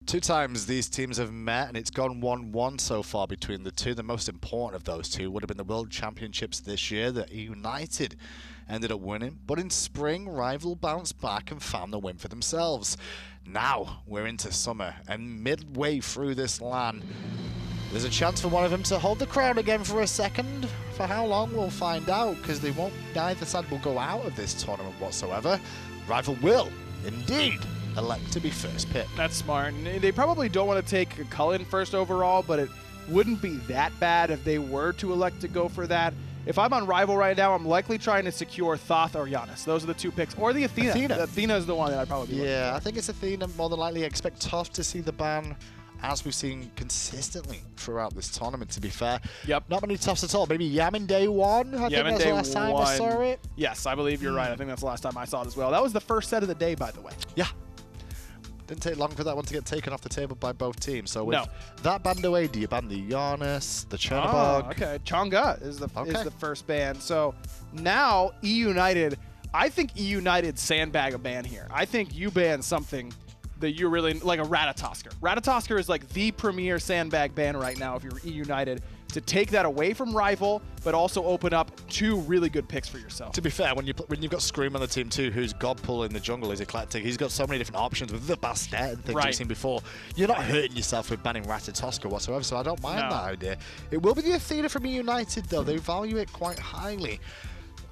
Two times these teams have met, and it's gone 1-1 so far between the two. The most important of those two would have been the World Championships this year that eUnited ended up winning. But in spring, Rival bounced back and found the win for themselves. Now we're into summer, and midway through this LAN, there's a chance for one of them to hold the crown again for a second. For how long, we'll find out, because they won't. Neither side will go out of this tournament whatsoever. Rival will, indeed, elect to be first pick. That's smart. And they probably don't want to take Cullen first overall, but it wouldn't be that bad if they were to elect to go for that. If I'm on Rival right now, I'm likely trying to secure Thoth or Giannis. Those are the two picks. Or the Athena. Athena is the one that I'd probably be Yeah, I think it's Athena more than likely. I expect Thoth to see the ban, as we've seen consistently throughout this tournament, to be fair. Yep. Not many Thoths at all. Maybe Yamin day one. I think that's the last time I saw it. Yes, I believe you're right. I think that's the last time I saw it as well. That was the first set of the day, by the way. Yeah. Didn't take long for that one to get taken off the table by both teams. So with that banned away, do you ban the Giannis, the Chernobog? Oh, okay. Chang'e is the first ban. So now eUnited, I think eUnited sandbag a ban here. I think you ban something that you really like, a Ratatoskr. Ratatoskr is like the premier sandbag ban right now if you're eUnited, to take that away from Rival, but also open up two really good picks for yourself. To be fair, when you've got Screammmmm on the team too, who's god pull in the jungle, is eclectic. He's got so many different options with the Bastet and things you've seen before. You're not hurting yourself with banning Ratatoskr whatsoever, so I don't mind that idea. It will be the Athena from eUnited though. They value it quite highly.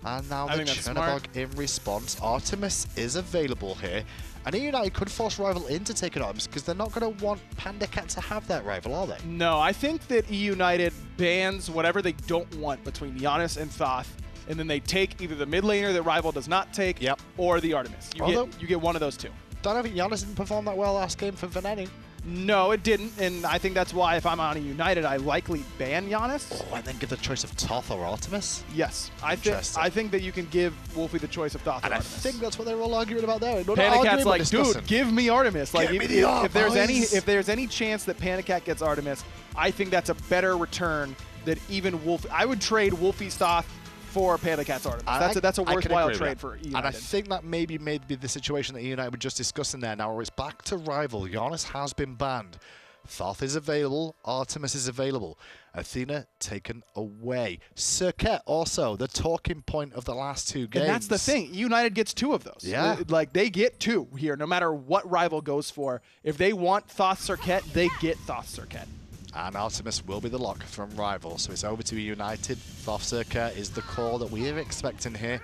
And now the Chernobog in response. Artemis is available here. And eUnited could force Rival in to take an Artemis, because they're not going to want PandaCat to have that Rival, are they? No, I think that eUnited bans whatever they don't want between Giannis and Thoth, and then they take either the mid laner that Rival does not take, or the Artemis. You get one of those two. Don't think Giannis didn't perform that well last game for Venenu. No, it didn't, and I think that's why if I'm on eUnited, I likely ban Giannis. Oh, and then give the choice of Thoth or Artemis? Yes. I think that you can give Wlfy the choice of Thoth or Artemis. I think that's what they were all arguing about there. PandaCat's like, dude, give me Artemis. Like, if there's any chance that PandaCat gets Artemis, I think that's a better return than even Wlfy. I would trade Wlfy's Thoth for PandaCat's Artemis. That's a worthwhile trade for eUnited. And I think that may be the situation that eUnited were just discussing there. Now it's back to Rival. Giannis has been banned. Thoth is available. Artemis is available. Athena taken away. Serqet also, the talking point of the last two games. And that's the thing. eUnited gets two of those. Yeah. Like, they get two here, no matter what Rival goes for. If they want Thoth Serqet, they get Thoth Serqet. And Artemis will be the lock from Rival. So it's over to eUnited. Thoth Serqet is the call that we are expecting here.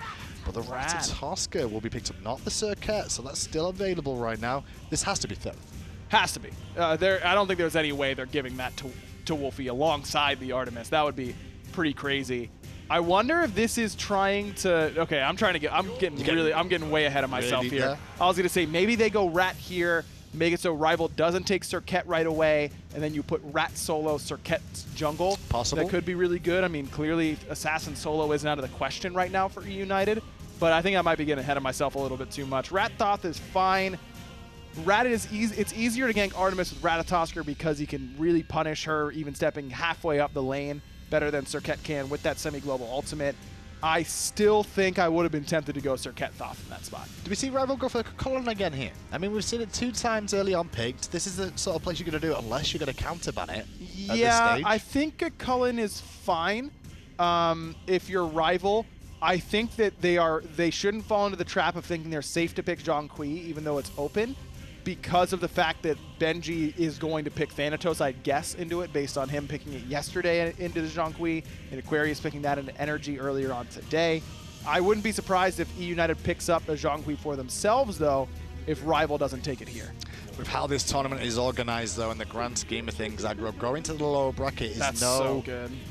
But the Ratatoskr will be picked up, not the Serqet. So that's still available right now. This has to be Thoth. Has to be. I don't think there's any way they're giving that to Wlfy alongside the Artemis. That would be pretty crazy. I wonder if this is trying to. Okay, I'm getting way ahead of myself here. I was gonna say maybe they go Rat here, make it so Rival doesn't take Serqet right away, and then you put Rat solo Serqet's jungle. Possible. That could be really good. I mean, clearly Assassin solo isn't out of the question right now for eUnited, but I think I might be getting ahead of myself a little bit too much. Rat Thoth is fine. Rat is easy. It's easier to gank Artemis with Ratatoskr because he can really punish her even stepping halfway up the lane better than Serqet can with that semi-global ultimate. I still think I would have been tempted to go Serqet Thoth in that spot. Do we see Rival go for Cullen again here? I mean, we've seen it 2 times early on picked. This is the sort of place you're going to do it unless you're going to counterban it. Yeah, I think a Cullen is fine if you're Rival. I think that they shouldn't fall into the trap of thinking they're safe to pick Zhong even though it's open, because of the fact that Benji is going to pick Thanatos, I'd guess, into it based on him picking it yesterday into the Zhong and Aquarius picking that into Energy earlier on today. I wouldn't be surprised if eUnited picks up a Zhong for themselves, though, if Rival doesn't take it here. With how this tournament is organized, though, in the grand scheme of things, going to the lower bracket is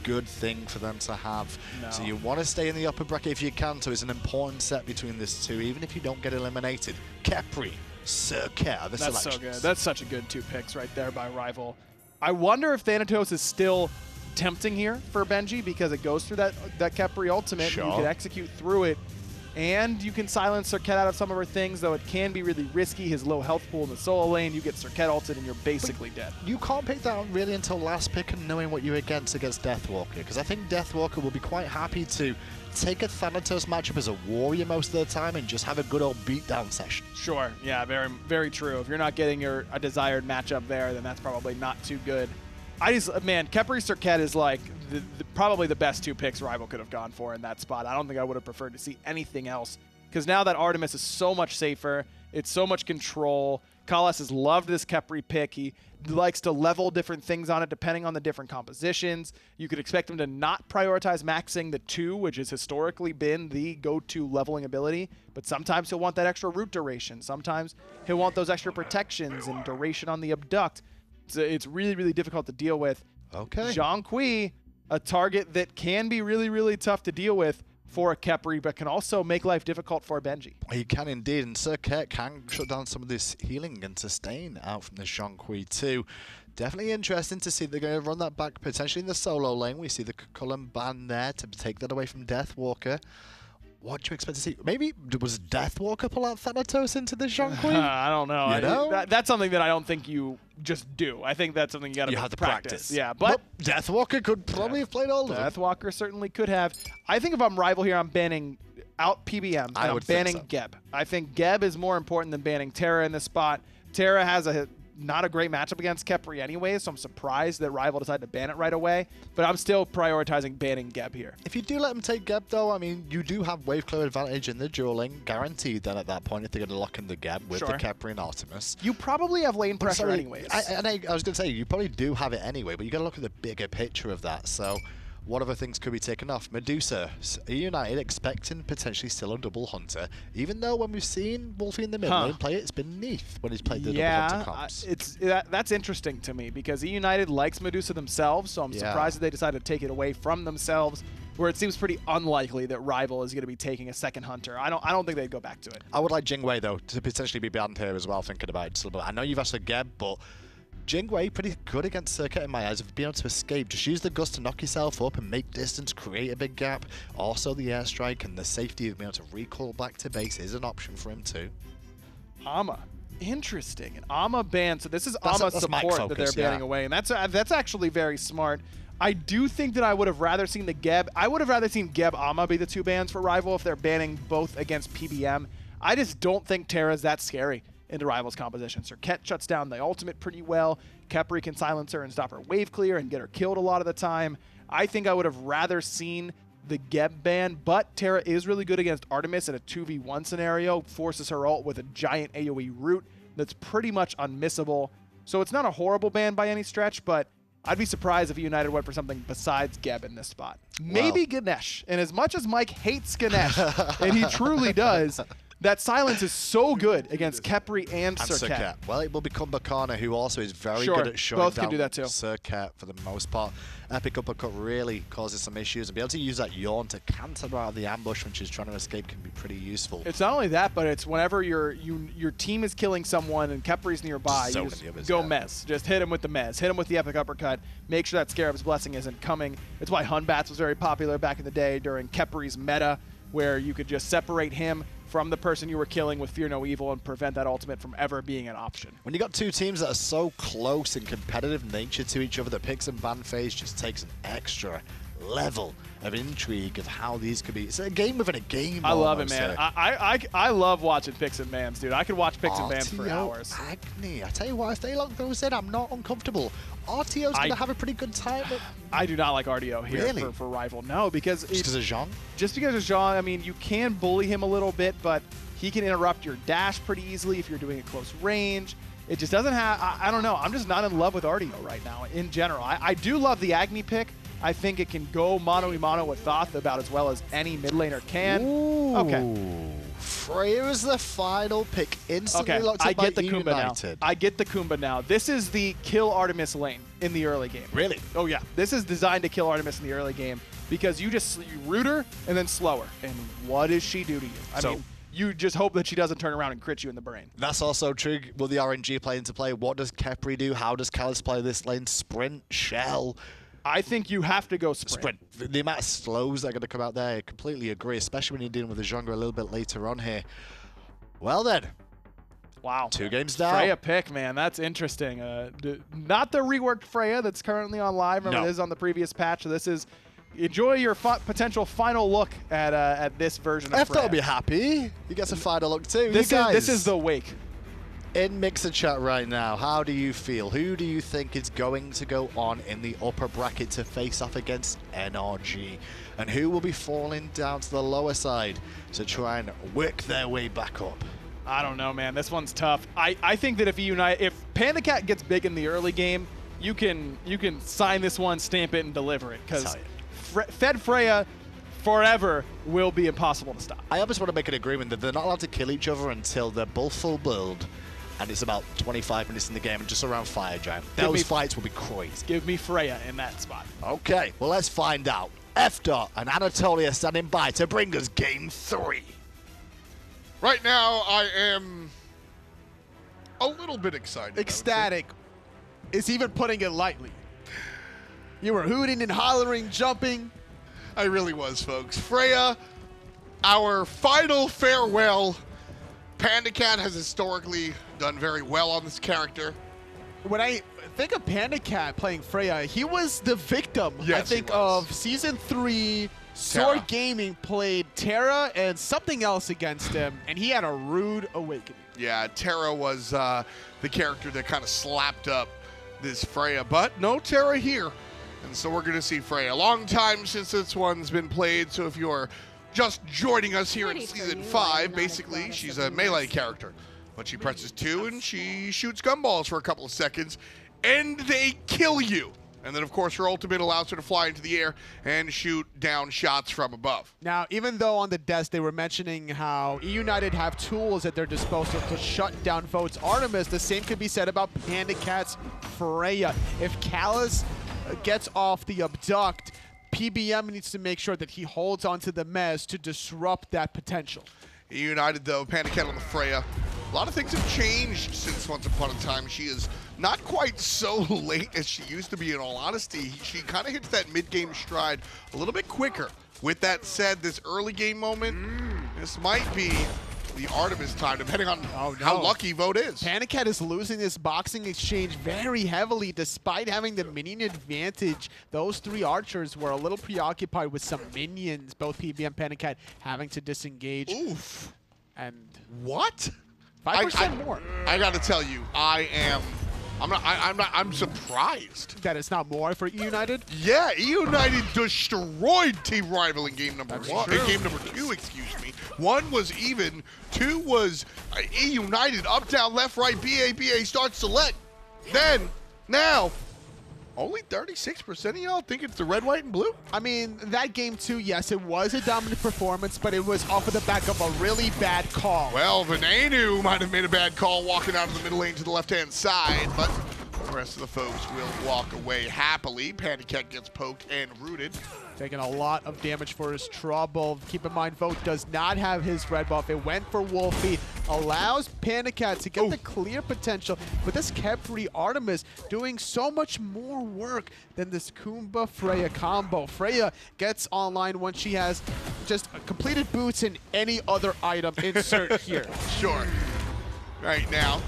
good thing for them to have. No. So you want to stay in the upper bracket if you can, so it's an important set between these two, even if you don't get eliminated. Khepri, Serqet, the That's so good. That's such a good 2 picks right there by Rival. I wonder if Thanatos is still tempting here for Benji because it goes through that Khepri ultimate. And you can execute through it. And you can silence Serqet out of some of her things, though it can be really risky. His low health pool in the solo lane, you get Serqet ulted and you're basically dead. You can't pick that really until last pick and knowing what you're against Deathwalker, because I think Deathwalker will be quite happy to take a Thanatos matchup as a warrior most of the time and just have a good old beatdown session. Sure, yeah, very, very true. If you're not getting a desired matchup there, then that's probably not too good. Man, Khepri Serqet is like probably the best 2 picks Rival could have gone for in that spot. I don't think I would have preferred to see anything else, because now that Artemis is so much safer, it's so much control. Kalas has loved this Khepri pick. He likes to level different things on it depending on the different compositions. You could expect him to not prioritize maxing the 2, which has historically been the go-to leveling ability, but sometimes he'll want that extra root duration. Sometimes he'll want those extra protections and duration on the abduct. It's really, really difficult to deal with. Okay. Zhong, a target that can be really, really tough to deal with for a Khepri, but can also make life difficult for Benji. He can indeed, and Serqet can shut down some of this healing and sustain out from the Zhong too. Definitely interesting to see they're going to run that back potentially in the solo lane. We see the Cullen ban there to take that away from Deathwalker. What do you expect to see? Maybe was Deathwalker pull out Thanatos into the Zhong? I don't know. You know? That's something that I don't think you just do. I think that's something you have to practice. Yeah, but Deathwalker could probably have played all of them. Deathwalker certainly could have. I think if I'm Rival here, I'm banning out PBM, and I'm banning Geb. I think Geb is more important than banning Terra in this spot. Terra has not a great matchup against Khepri anyway, so I'm surprised that Rival decided to ban it right away, but I'm still prioritizing banning Geb here. If you do let him take Geb, though, I mean, you do have wave clear advantage in the dueling, guaranteed then at that point if they're going to lock in the Geb with the Khepri and Artemis. You probably have lane pressure anyways. I was going to say, you probably do have it anyway, but you got to look at the bigger picture of that, so what other things could be taken off? Medusa, eUnited expecting potentially still a double hunter, even though when we've seen Wlfy in the mid lane play it, it's been Neath when he's played the double hunter comps. That's interesting to me because eUnited likes Medusa themselves, so I'm surprised that they decided to take it away from themselves, where it seems pretty unlikely that Rival is going to be taking a second hunter. I don't think they'd go back to it. I would like Jingwei, though, to potentially be banned here as well, thinking about it just a little bit. I know you've asked for Geb, but Jingwei pretty good against Serqet in my eyes of being able to escape. Just use the gust to knock yourself up and make distance, create a big gap. Also the airstrike and the safety of being able to recall back to base is an option for him too. Ama. Interesting. An Ama ban. So this is Ama support that they're banning away. And that's actually very smart. I do think that I would have rather seen the Geb. I would have rather seen Geb Ama be the 2 bans for Rival if they're banning both against PBM. I just don't think Terra's that scary into Rival's composition. Serqet shuts down the ultimate pretty well. Khepri can silence her and stop her wave clear and get her killed a lot of the time. I think I would have rather seen the Geb ban, but Terra is really good against Artemis in a 2v1 scenario, forces her ult with a giant AoE root that's pretty much unmissable. So it's not a horrible ban by any stretch, but I'd be surprised if eUnited went for something besides Geb in this spot. Maybe Ganesh. And as much as Mike hates Ganesh, and he truly does, that silence is so good against Khepri and Serqet. Well, it will be Kumbhakarna, who also is very good at shutting both down can do that too. Serqet for the most part. Epic Uppercut really causes some issues, and be able to use that yawn to cancel her out of the ambush when she's trying to escape can be pretty useful. It's not only that, but it's whenever your team is killing someone and Khepri's nearby, you just go Mez. Just hit him with the Mez. Hit him with the Epic Uppercut. Make sure that Scarab's Blessing isn't coming. It's why Hunbats was very popular back in the day during Khepri's meta, where you could just separate him from the person you were killing with Fear No Evil and prevent that ultimate from ever being an option. When you got 2 teams that are so close in competitive nature to each other, the picks and ban phase just takes an extra level of intrigue of how these could be. It's a game within a game. I love it, man. I love watching picks and bans, dude. I could watch picks and bans for hours. Agni. I tell you what, if they lock those in, I'm not uncomfortable. Artio's going to have a pretty good time. But I do not like Artio here for Rival. No, because just because of Zhong? Just because of Zhong. I mean, you can bully him a little bit, but he can interrupt your dash pretty easily if you're doing it close range. It just doesn't have, I don't know. I'm just not in love with Artio right now in general. I do love the Agni pick. I think it can go mano-a-mano with Thoth about as well as any mid laner can. Ooh. Okay. Freya is the final pick. Instantly locked up by eUnited. I get the Kumbha now. This is the kill Artemis lane in the early game. Really? Oh, yeah. This is designed to kill Artemis in the early game because you root her and then slow her. And what does she do to you? I mean, you just hope that she doesn't turn around and crit you in the brain. That's also true. Will the RNG play into play? What does Khepri do? How does Kalas play this lane? Sprint, shell. I think you have to go sprint. The amount of slows that are going to come out there, I completely agree, especially when you're dealing with the Zhong a little bit later on here. Well then. Wow. 2 games down. Freya pick, man. That's interesting. Not the reworked Freya that's currently on live. Remember, this is on the previous patch. So this is, enjoy your potential final look at this version of Freya. Thoth will be happy. He gets a final look too. This is the wake. In Mixer chat right now, how do you feel? Who do you think is going to go on in the upper bracket to face off against NRG? And who will be falling down to the lower side to try and work their way back up? I don't know, man. This one's tough. I think that if PandaCat gets big in the early game, you can sign this one, stamp it, and deliver it. Because Fed Freya forever will be impossible to stop. I almost want to make an agreement that they're not allowed to kill each other until they're both full build. And it's about 25 minutes in the game and just around Fire Giant. Those fights will be crazy. Give me Freya in that spot. Okay, well, let's find out. Thoth and Anatolia standing by to bring us Game 3. Right now, I am a little bit excited. Ecstatic is even putting it lightly. You were hooting and hollering, jumping. I really was, folks. Freya, our final farewell. PandaCat has historically done very well on this character. When I think of PandaCat playing Freya, he was the victim, yes, I think, of Season 3. Sword Gaming played Terra and something else against him, and he had a rude awakening. Yeah, Terra was the character that kind of slapped up this Freya, but no Terra here. And so we're going to see Freya. A long time since this one's been played, so if you're just joining us here in Season 5, basically, she's a melee character. But she presses 2 and she shoots gumballs for a couple of seconds, and they kill you. And then, of course, her ultimate allows her to fly into the air and shoot down shots from above. Now, even though on the desk they were mentioning how eUnited have tools at their disposal to shut down Vote's Artemis, the same could be said about PandaCat's Freya. If Callus gets off the abduct, PBM needs to make sure that he holds onto the mez to disrupt that potential. eUnited, though, PandaCat on the Freya. A lot of things have changed since once upon a time. She is not quite so late as she used to be, in all honesty. She kind of hits that mid-game stride a little bit quicker. With that said, this early game moment, this might be the Artemis time, depending on how lucky Vote is. PandaCat is losing this boxing exchange very heavily, despite having the minion advantage. Those 3 archers were a little preoccupied with some minions, both PB and PandaCat having to disengage. Oof. And what? 5% more. I got to tell you, I'm surprised that it's not more for eUnited. Yeah, eUnited destroyed Team Rival in game number 1. Game number 2, excuse me. 1 was even, 2 was eUnited, up, down, left, right, BA, start, select. Then, now, only 36% of y'all think it's the red, white, and blue? I mean, that game 2, yes, it was a dominant performance, but it was off of the back of a really bad call. Well, Venenu might have made a bad call walking out of the middle lane to the left-hand side, but the rest of the folks will walk away happily. PandaCat gets poked and rooted. Taking a lot of damage for his trouble. Keep in mind, Vote does not have his red buff. It went for Wlfy. Allows PandaCat to get the clear potential. But this Khepri Artemis doing so much more work than this Kumbha Freya combo. Freya gets online once she has just completed boots and any other item insert here. Sure. Right now,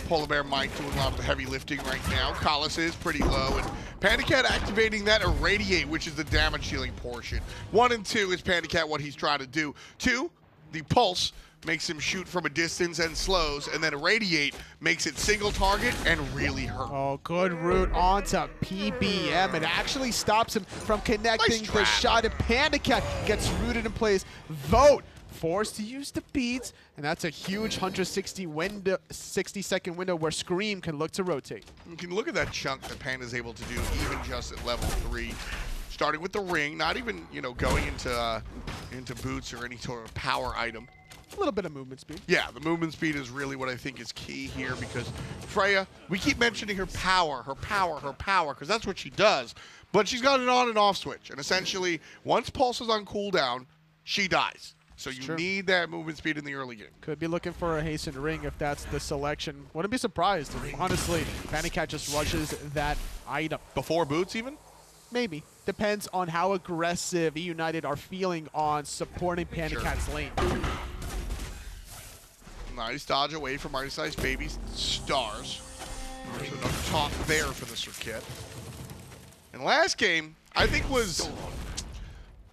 PolarBearMike doing a lot of the heavy lifting right now. Callus is pretty low, and PandaCat activating that Irradiate, which is the damage dealing portion. 1 and 2 is PandaCat what he's trying to do. 2, the Pulse makes him shoot from a distance and slows, and then Irradiate makes it single target and really hurt. Oh, good route onto PBM. It actually stops him from connecting the shot, and PandaCat gets rooted in place. Vote forced to use the beads, and that's a huge 160-second window where Scream can look to rotate. You can look at that chunk that Panda's able to do even just at level 3. Starting with the ring, not even, going into boots or any sort of power item. A little bit of movement speed. Yeah, the movement speed is really what I think is key here, because Freya, we keep mentioning her power, because that's what she does. But she's got an on and off switch, and essentially, once Pulse is on cooldown, she dies. So you need that movement speed in the early game. Could be looking for a hastened ring if that's the selection. Wouldn't be surprised. Honestly, PandaCat just rushes that item. Before boots even? Maybe. Depends on how aggressive eUnited are feeling on supporting PandaCat's lane. Nice dodge away from iceicebaby's stars. There's enough Thoth there for the Serqet. And last game, I think was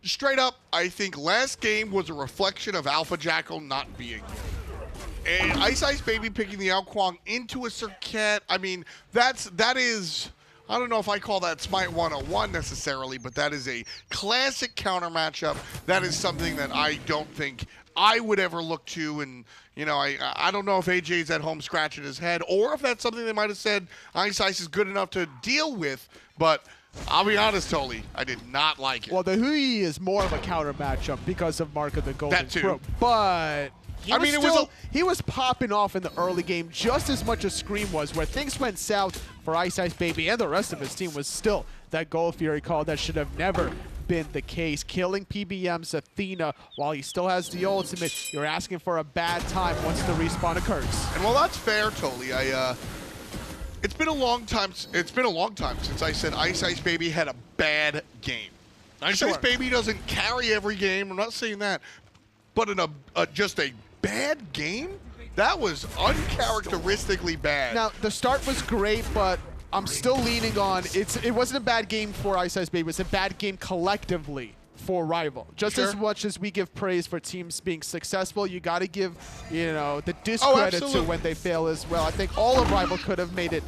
straight up, I think last game was a reflection of Alpha Jackal not being here. And iceicebaby picking the Alquang into a Serqet, I mean, that is, I don't know if I call that Smite 101 necessarily, but that is a classic counter matchup. That is something that I don't think I would ever look to, and you know, I don't know if AJ's at home scratching his head, or if that's something they might have said Iceice is good enough to deal with, but I'll be honest, Toli, I did not like it. Well, the Hui is more of a counter matchup because of Mark of the Golden That too. Crow, but he was popping off in the early game just as much as Scream was, where things went south for iceicebaby and the rest of his team was still that Gold Fury call that should have never been the case. Killing PBM's Athena while he still has the ultimate, you're asking for a bad time once the respawn occurs. And well, that's fair, Toli. It's been a long time. It's been a long time since I said iceicebaby had a bad game. iceicebaby doesn't carry every game. I'm not saying that, but in just a bad game, that was uncharacteristically bad. Now the start was great, but I'm still leaning on it wasn't a bad game for iceicebaby, it was a bad game collectively for Rival. Just as much as we give praise for teams being successful, you got to give, you know, the discredit to when they fail as well. I think all of Rival could have made it.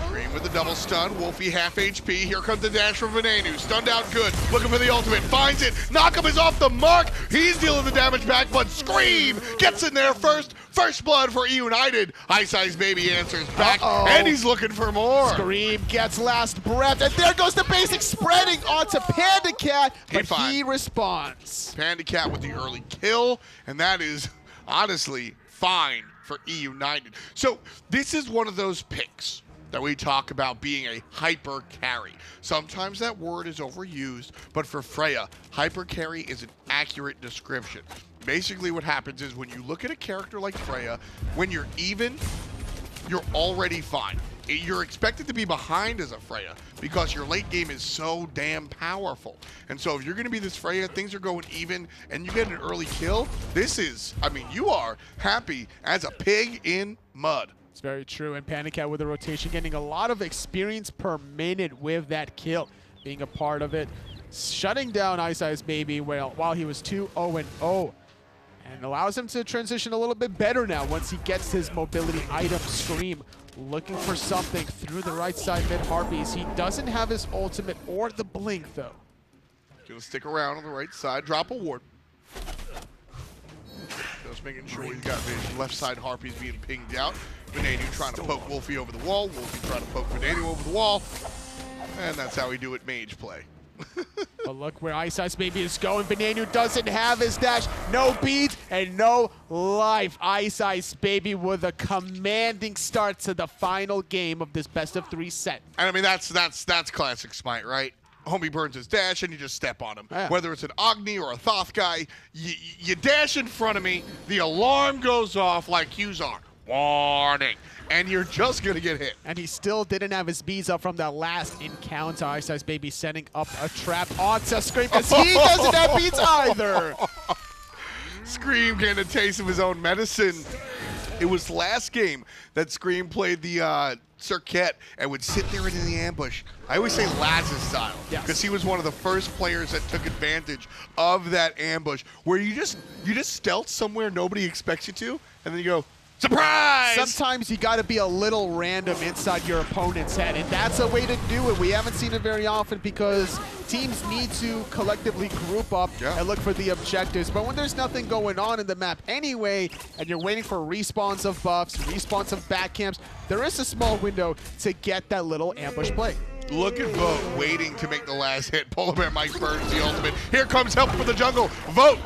Green with the double stun, Wlfy half HP, here comes the dash from Venenu, stunned out good, looking for the ultimate, finds it, Knockup is off the mark, he's dealing the damage back, but Scream gets in there first blood for eUnited, iceicebaby answers back, and he's looking for more. Scream gets last breath, and there goes the basic spreading onto PandaCat, but he responds. PandaCat with the early kill, and that is honestly fine for eUnited. So this is one of those picks that we talk about being a hyper carry. Sometimes that word is overused, but for Freya, hyper carry is an accurate description. Basically what happens is when you look at a character like Freya, when you're even, you're already fine. You're expected to be behind as a Freya because your late game is so damn powerful. And so if you're gonna be this Freya, things are going even, and you get an early kill, this is, I mean, you are happy as a pig in mud. It's very true, and PandaCat with the rotation, getting a lot of experience per minute with that kill, being a part of it, shutting down iceicebaby while he was 2-0-0, and allows him to transition a little bit better now once he gets his mobility item. Scream looking for something through the right side mid Harpies. He doesn't have his ultimate or the blink though. Gonna stick around on the right side, drop a ward. Just making sure he's got vision. Left side Harpies being pinged out. Venenu trying to poke Wlfy over the wall. Wlfy trying to poke Venenu over the wall. And that's how we do it mage play. But look where iceicebaby is going. Venenu doesn't have his dash. No beads and no life. iceicebaby with a commanding start to the final game of this best-of-3 set. And I mean, that's classic Smite, right? Homie burns his dash and you just step on him. Yeah. Whether it's an Agni or a Thoth guy, you dash in front of me, the alarm goes off like yous are. Warning. And you're just going to get hit. And he still didn't have his bees up from that last encounter. iceicebaby setting up a trap onto Scream because he doesn't have beats either. Scream getting a taste of his own medicine. It was last game that Scream played the Serqet and would sit there in the ambush. I always say Laz's style because he was one of the first players that took advantage of that ambush where you just stealth somewhere nobody expects you to, and then you go, surprise! Sometimes you got to be a little random inside your opponent's head, and that's a way to do it. We haven't seen it very often because teams need to collectively group up and look for the objectives. But when there's nothing going on in the map anyway, and you're waiting for respawns of buffs, respawns of back camps, there is a small window to get that little ambush play. Look at Vote waiting to make the last hit. PolarBearMike burns the ultimate. Here comes help from the jungle. Vote!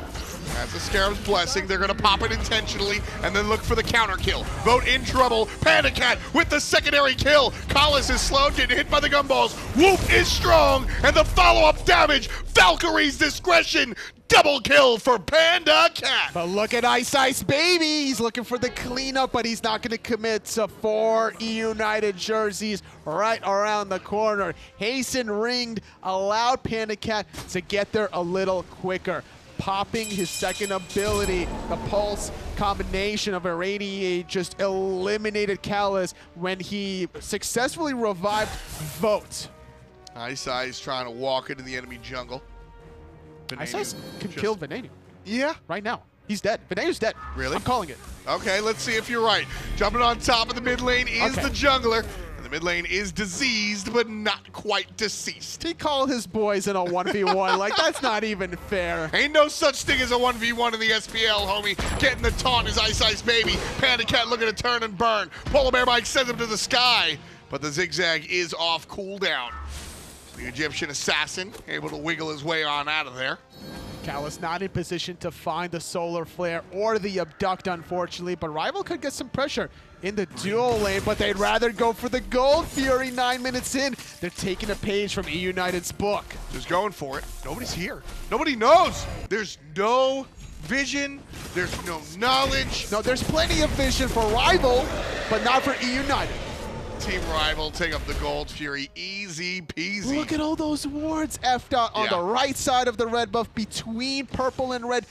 That's a Scarab's blessing. They're going to pop it intentionally and then look for the counter kill. Vote in trouble. PandaCat with the secondary kill. Collis is slowed, getting hit by the gumballs. Whoop is strong, and the follow-up damage. Valkyrie's discretion double kill for PandaCat. But look at iceicebaby. He's looking for the cleanup, but he's not going to commit to 4 eUnited jerseys right around the corner. Hasten ringed allowed PandaCat to get there a little quicker. Popping his second ability, the pulse combination of Irradiate just eliminated Callus when he successfully revived Vote. Iceice trying to walk into the enemy jungle. Iceice can kill Venenu. Yeah. Right now. He's dead. Venenu's dead. Really? I'm calling it. Okay, let's see if you're right. Jumping on top of the mid lane is the jungler. And the mid lane is diseased, but not quite deceased. He called his boys in a 1v1. Like, that's not even fair. Ain't no such thing as a 1v1 in the SPL, homie. Getting the taunt is iceicebaby. PandaCat looking to turn and burn. PolarBearMike sends him to the sky, but the zigzag is off cooldown. The Egyptian assassin able to wiggle his way on out of there. Callus not in position to find the solar flare or the abduct, unfortunately, but Rival could get some pressure in the dual lane, but they'd rather go for the Gold Fury 9 minutes in. They're taking a page from eUnited's book. Just going for it. Nobody's here. Nobody knows. There's no vision. There's no knowledge. No, there's plenty of vision for Rival, but not for eUnited. Team Rival take up the Gold Fury, easy peasy. Look at all those wards effed out on the right side of the red buff between purple and red.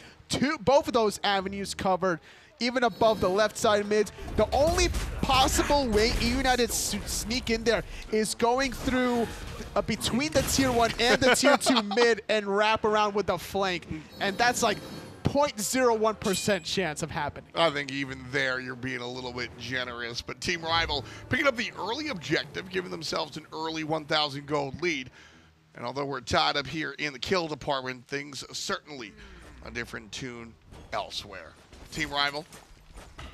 Both of those avenues covered, even above the left side mids. The only possible way eUnited sneak in there is going through between the tier 1 and the tier 2 mid and wrap around with the flank. And that's like 0.01% chance of happening. I think even there you're being a little bit generous, but Team Rival picking up the early objective, giving themselves an early 1,000 gold lead. And although we're tied up here in the kill department, things certainly a different tune elsewhere. Team Rival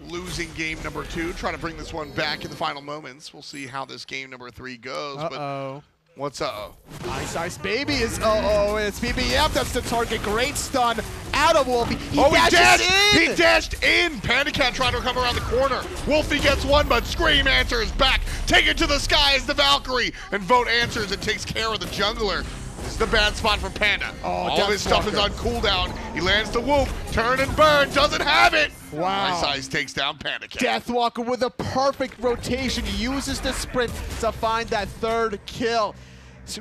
losing game number 2, trying to bring this one back in the final moments. We'll see how this game number 3 goes. Uh-oh. But what's uh-oh? iceicebaby is uh-oh, and it's PBM. That's the target. Great stun out of Wlfy. He He dashed in! PandaCat trying to come around the corner. Wlfy gets one, but Scream answers back. Take it to the sky as the Valkyrie. And Vote answers and takes care of the jungler. This is the bad spot for Panda. All of his stuff is on cooldown. He lands the whoop. Turn and burn. Doesn't have it. Wow. iceice takes down PandaCat. Deathwalker with a perfect rotation. He uses the sprint to find that third kill.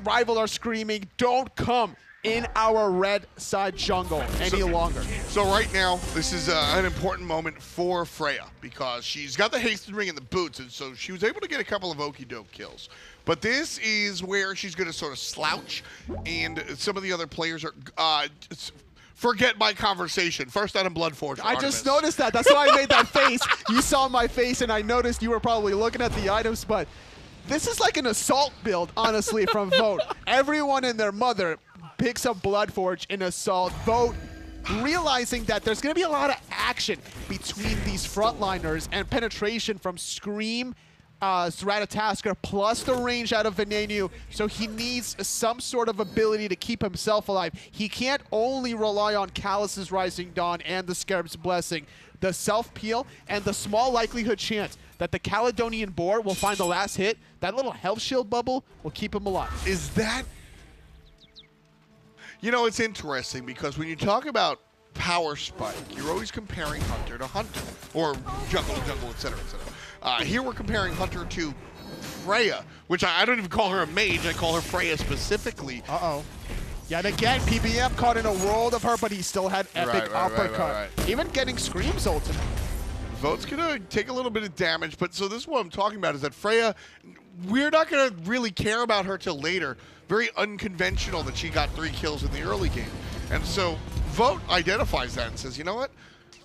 Rival are screaming, don't come in our red side jungle any longer. So right now, this is an important moment for Freya because she's got the hastened ring and the boots, and so she was able to get a couple of okie doke kills. But this is where she's going to sort of slouch, and some of the other players are forget my conversation. First item, Bloodforge. I just noticed that. That's why I made that face. You saw my face, and I noticed you were probably looking at the items, but this is like an assault build, honestly, from Vote. Everyone and their mother picks up Bloodforge in assault. Vote realizing that there's going to be a lot of action between these frontliners and penetration from Scream, Ratatoskr, plus the range out of Venenu, so he needs some sort of ability to keep himself alive. He can't only rely on Callus's Rising Dawn and the Scarab's Blessing. The self-peel and the small likelihood chance that the Caledonian Boar will find the last hit, that little health shield bubble will keep him alive. Is that... You know, it's interesting because when you talk about power spike, you're always comparing Hunter to Hunter, or jungle to jungle, etc., etc. Here we're comparing Hunter to Freya, which I don't even call her a mage, I call her Freya specifically. Uh-oh. Yet again, PBM caught in a world of her, but he still had epic uppercut. Even getting Scream's ultimate. Vote's gonna take a little bit of damage, but so this is what I'm talking about, is that Freya, we're not gonna really care about her till later. Very unconventional that she got 3 kills in the early game. And so Vote identifies that and says, you know what?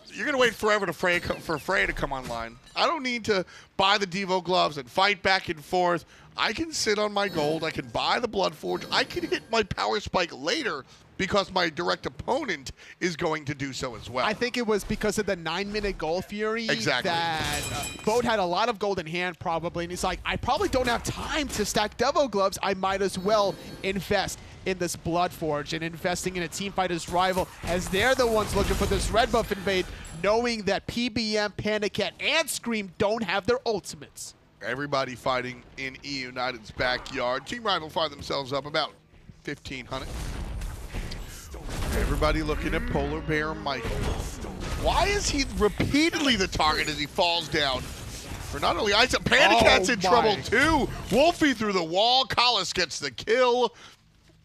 You're gonna wait forever for Freya to come online. I don't need to buy the Devo gloves and fight back and forth. I can sit on my gold, I can buy the Bloodforge, I can hit my power spike later because my direct opponent is going to do so as well. I think it was because of the 9-minute Gold Fury that Vote had a lot of gold in hand probably, and he's like, I probably don't have time to stack Devo gloves, I might as well invest in this Bloodforge, and investing in a teamfight as Rival, as they're the ones looking for this red buff invade, knowing that PBM, PandaCat, and Scream don't have their ultimates. Everybody fighting in eUnited's backyard. Team Rival find themselves up about 1,500. Everybody looking at PolarBearMike. Why is he repeatedly the target as he falls down? For not only Ice, PandaCat's in trouble too. Wlfy through the wall. Collis gets the kill.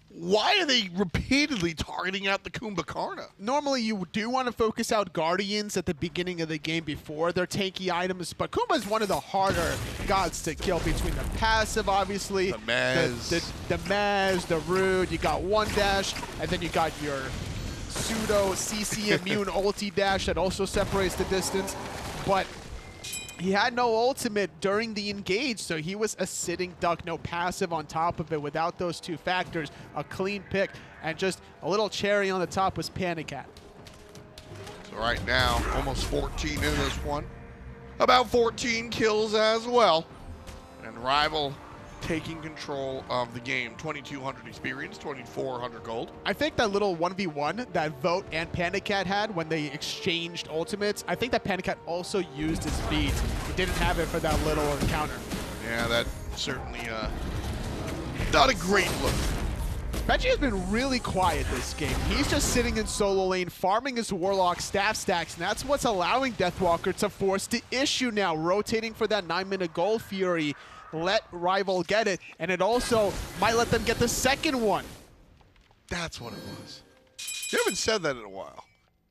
Why are they repeatedly targeting out the Kumbhakarna? Normally, you do want to focus out Guardians at the beginning of the game before their tanky items, but Kumba is one of the harder gods to kill between the passive, obviously. The Mez. The Mez, the Rude, you got one dash, and then you got your pseudo CC immune ulti dash that also separates the distance. But he had no ultimate during the engage, so he was a sitting duck, no passive on top of it. Without those two factors, a clean pick, and just a little cherry on the top was PandaCat. So right now, almost 14 in this one. About 14 kills as well. And Rival taking control of the game. 2,200 experience, 2,400 gold. I think that little 1v1 that Vote and PandaCat had when they exchanged ultimates, I think that PandaCat also used his speed. He didn't have it for that little encounter. Yeah, that certainly not a great look. Benji has been really quiet this game. He's just sitting in solo lane, farming his Warlock staff stacks, and that's what's allowing Deathwalker to force the issue now, rotating for that 9-minute gold Fury. Let Rival get it, and it also might let them get the second one. That's what it was. You haven't said that in a while.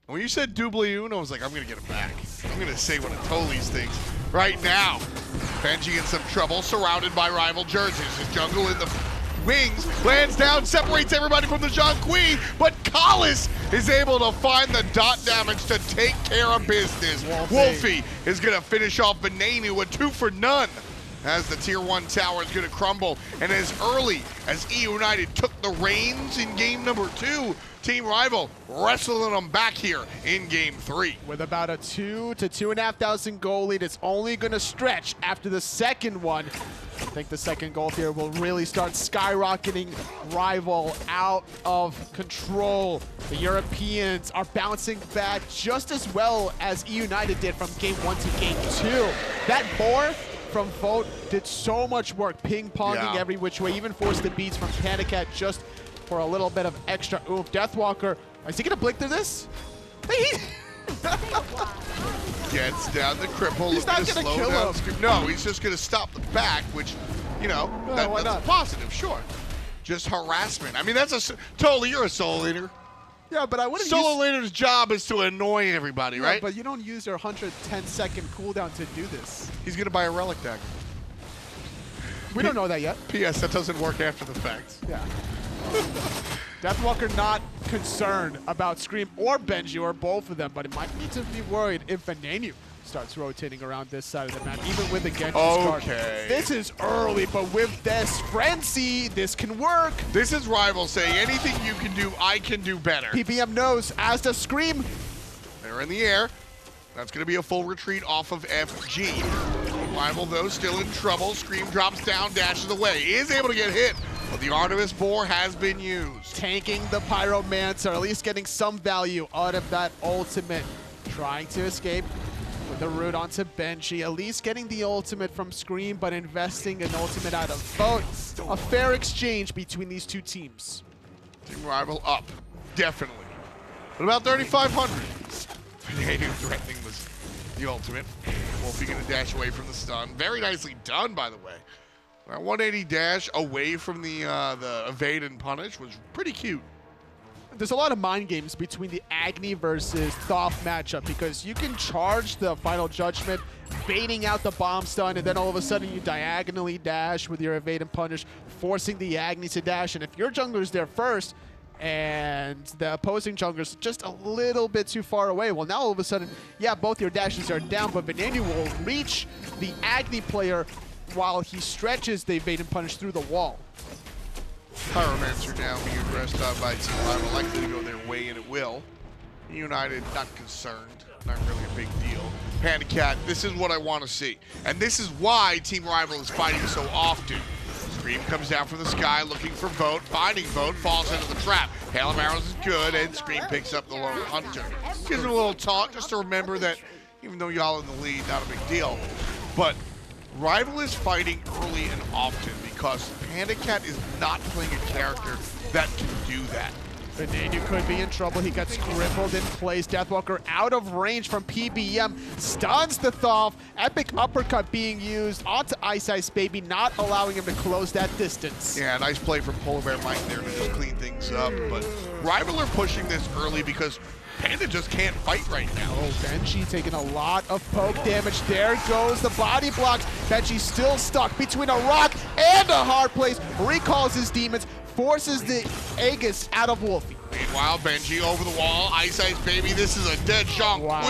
When you said double uno, I was like, I'm going to get it back. I'm going to say what Atolis thinks right now. Benji in some trouble, surrounded by Rival jerseys. His jungle in the wings, lands down, separates everybody from the Zhong, but Collis is able to find the dot damage to take care of business. Wlfy is going to finish off Venenu with 2 for none. As the tier 1 tower is going to crumble. And as early as eUnited took the reins in game number 2, Team Rival wrestling them back here in game 3. With about a 2 to 2,500 goal lead, it's only going to stretch after the second one. I think the second goal here will really start skyrocketing Rival out of control. The Europeans are bouncing back just as well as eUnited did from game 1 to game 2. That boar from Vote did so much work, ping-ponging every which way, even forced the beats from PandaCat just for a little bit of extra oomph. Deathwalker, is he gonna blink through this? Gets down the cripple. He's not gonna kill him. No, he's just gonna stop the back, which, you know, that's a positive, sure. Just harassment. I mean, that's totally, you're a solo leader. Yeah, but I wouldn't Solo leader's job is to annoy everybody, right? But you don't use your 110-second cooldown to do this. He's gonna buy a relic dagger. We don't know that yet. P.S. That doesn't work after the fact. Yeah. Deathwalker not concerned about Scream or Benji or both of them, but it might need to be worried if Venenu starts rotating around this side of the map, even with the Genji card. This is early, but with this frenzy, this can work. This is Rival saying, anything you can do, I can do better. PPM knows, as does Scream. They're in the air. That's going to be a full retreat off of FG. Rival, though, still in trouble. Scream drops down, dashes away. He is able to get hit, but the Artemis boar has been used. Tanking the Pyromancer, at least getting some value out of that ultimate. Trying to escape with the root onto Benji, at least getting the ultimate from Scream, but investing an ultimate out of Vote. A fair exchange between these two teams. Team Rival up, definitely. But about 3,500. Venenu threatening was the ultimate. Wlfy gonna dash away from the stun. Very nicely done, by the way. That 180 dash away from the evade and punish was pretty cute. There's a lot of mind games between the Agni versus Thoth matchup because you can charge the Final Judgment, baiting out the bomb stun, and then all of a sudden you diagonally dash with your evade and punish, forcing the Agni to dash. And if your jungler's there first and the opposing jungler's just a little bit too far away, well, now all of a sudden, yeah, both your dashes are down, but Venenu will reach the Agni player while he stretches the evade and punish through the wall. Pyromancer now being aggressed on by Team Rival, likely to go their way, and it will. United, not concerned, not really a big deal. PandaCat, this is what I want to see. And this is why Team Rival is fighting so often. Scream comes down from the sky looking for Vote, finding Vote, falls into the trap. Hail of Arrows is good, and Scream picks up the lone hunter. Gives him a little taunt just to remember that even though y'all in the lead, not a big deal. But Rival is fighting early and often because PandaCat is not playing a character that can do that. Venenu could be in trouble. He gets crippled in place. Deathwalker out of range from PBM. Stuns the Thoth. Epic uppercut being used onto iceicebaby, not allowing him to close that distance. Yeah, nice play from PolarBearMike there to just clean things up. But Rival are pushing this early because Panda just can't fight right now. Oh, Benji taking a lot of poke damage. There goes the body blocks. Benji still stuck between a rock and a hard place. Recalls his demons, forces the Aegis out of Wlfy. Meanwhile, Benji over the wall. iceicebaby, this is a dead Zhong. Wow.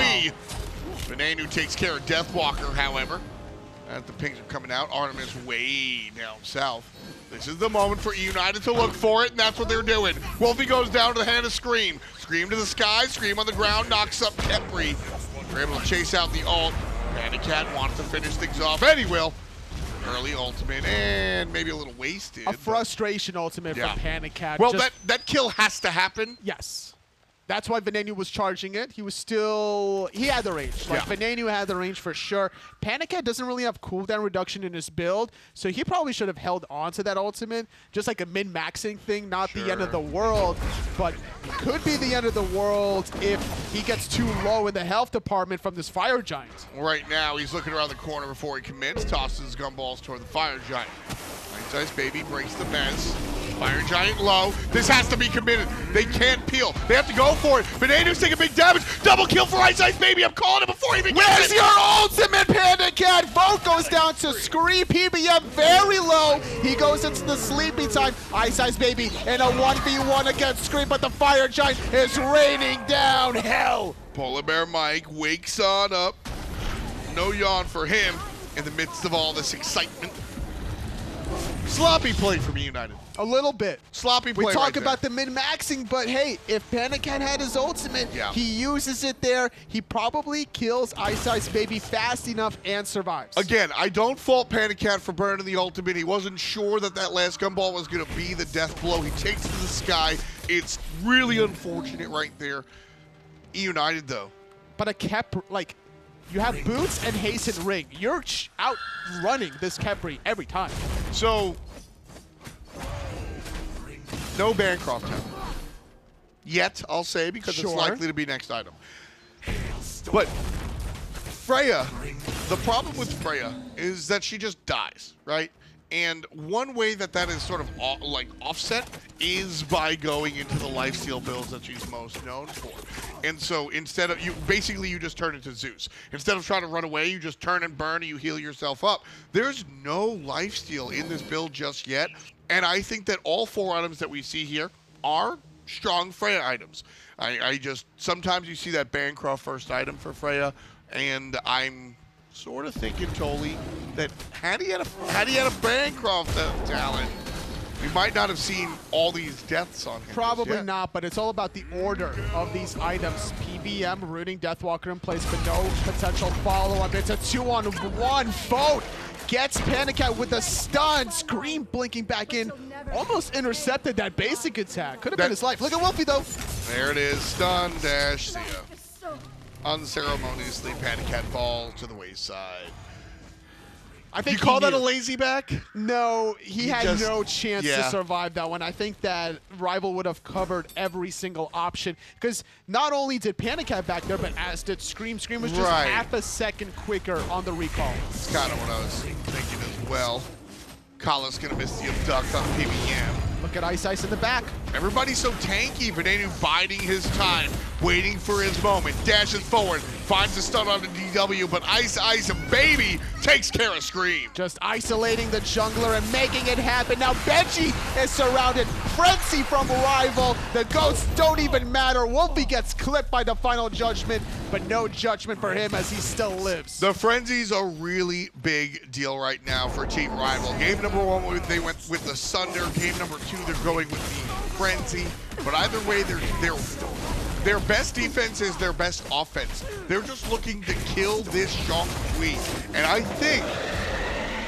Venenu takes care of Deathwalker, however. As the pings are coming out, Artemis way down south. This is the moment for eUnited to look for it, and that's what they're doing. Wlfy goes down to the hand of Scream. Scream to the sky, Scream on the ground, knocks up Khepri. They're able to chase out the ult. PandaCat wants to finish things off, and he will. Early ultimate, and maybe a little wasted. A frustration ultimate from PandaCat. Well, that kill has to happen. Yes. That's why Venenu was charging it. He had the range. Like, Venenu had the range for sure. PandaCat doesn't really have cooldown reduction in his build, so he probably should have held on to that ultimate. Just like a min-maxing thing, not the end of the world, but could be the end of the world if he gets too low in the health department from this Fire Giant. Right now, he's looking around the corner before he commits, tosses his gumballs toward the Fire Giant. iceicebaby breaks the mess. Fire Giant low. This has to be committed. They can't peel. They have to go for it. Venenu's taking big damage. Double kill for iceicebaby. I'm calling it before he even gets Where's it. your ultimate, PandaCat? Vote goes down to Scream. PBM very low. He goes into the sleeping time. iceicebaby in a 1v1 against Scream, but the Fire Giant is raining down hell. PolarBearMike wakes on up. No yawn for him in the midst of all this excitement. Sloppy play from eUnited. A little bit. Sloppy play. We talk right about the min-maxing, but hey, if PandaCat had his ultimate, he uses it there. He probably kills iceicebaby fast enough and survives. Again, I don't fault PandaCat for burning the ultimate. He wasn't sure that last gumball was going to be the death blow. He takes to the sky. It's really unfortunate right there. eUnited, though. But a Khepri, like, you have boots and haste and ring. You're outrunning this Khepri every time. So, no Bancroft tower. Yet, I'll say, because it's likely to be next item. But Freya, the problem with Freya is that she just dies, right? And one way that is sort of offset is by going into the lifesteal builds that she's most known for. And so instead of, you just turn into Zeus. Instead of trying to run away, you just turn and burn and you heal yourself up. There's no lifesteal in this build just yet. And I think that all 4 items that we see here are strong Freya items. Sometimes you see that Bancroft first item for Freya, and I'm sort of thinking, Tolly, that had he had a Bancroft talent, we might not have seen all these deaths on him. Probably not, but it's all about the order of these items. PBM rooting Deathwalker in place, but no potential follow-up. It's a 2-on-1 vote. Gets PandaCat with a stun. Scream blinking back in. Almost intercepted that basic attack. Could have been his life. Look at Wlfy, though. There it is. Stun dash. See ya. Unceremoniously, PandaCat falls to the wayside. I think you call that a lazy back? No, he had no chance to survive that one. I think that Rival would have covered every single option, because not only did PandaCat back there, but as did Scream. Scream was just half a second quicker on the recall. That's kind of what I was thinking as well. Kala's going to miss the abduct on PBM. Look at Ice in the back. Everybody's so tanky. Venenu biding his time, waiting for his moment. Dashes forward, finds the stun on the DW, but iceicebaby takes care of Scream. Just isolating the jungler and making it happen. Now Benji is surrounded. Frenzy from Rival. The ghosts don't even matter. Wlfy gets clipped by the final judgment, but no judgment for him as he still lives. The Frenzy's a really big deal right now for Team Rival. Game number 1, they went with the Sunder. Game number 2, they're going with the Frenzy. But either way, their best defense is their best offense. They're just looking to kill this Zhong. And I think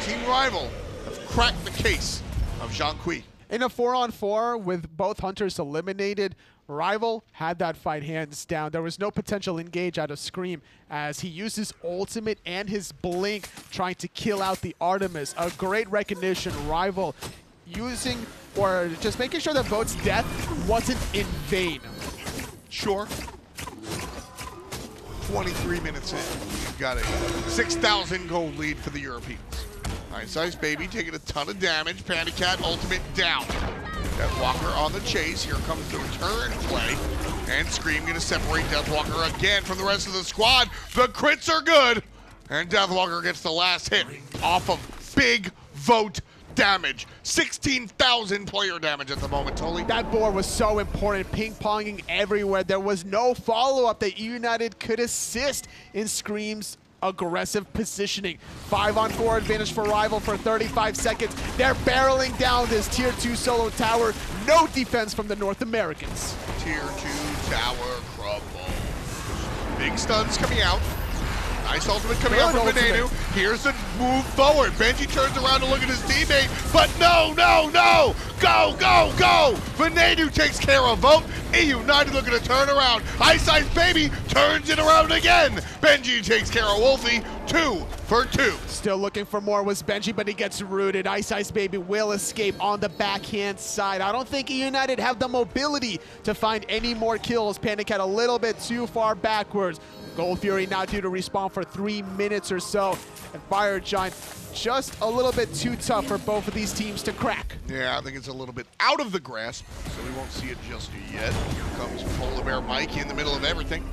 Team Rival have cracked the case of Zhong. In a 4-on-4 with both hunters eliminated, Rival had that fight hands down. There was no potential engage out of Scream as he used his ultimate and his blink trying to kill out the Artemis. A great recognition. Rival using or just making sure that Vote's death wasn't in vain. Sure. 23 minutes in. We've got a 6,000 gold lead for the Europeans. iceicebaby taking a ton of damage. PandaCat ultimate down. Deathwalker on the chase. Here comes the return play. And Scream going to separate Deathwalker again from the rest of the squad. The crits are good. And Deathwalker gets the last hit off of big Vote damage. 16,000 player damage at the moment, Tully. That board was so important, ping-ponging everywhere. There was no follow-up that eUnited could assist in Scream's aggressive positioning. 5-on-4 advantage for Rival for 35 seconds. They're barreling down this Tier 2 solo tower. No defense from the North Americans. Tier 2 tower crumbles. Big stuns coming out. Nice ultimate coming out from Venenu. Here's the move forward. Benji turns around to look at his teammate, but no, no, no! Go, go, go! Venenu takes care of Vote. eUnited looking to turn around. iceicebaby turns it around again. Benji takes care of Wlfy. 2 for 2. Still looking for more was Benji, but he gets rooted. iceicebaby will escape on the backhand side. I don't think eUnited have the mobility to find any more kills. PandaCat a little bit too far backwards. Gold Fury now due to respawn for 3 minutes or so. And Fire Giant just a little bit too tough for both of these teams to crack. Yeah, I think it's a little bit out of the grasp, so we won't see it just yet. Here comes PolarBearMike in the middle of everything.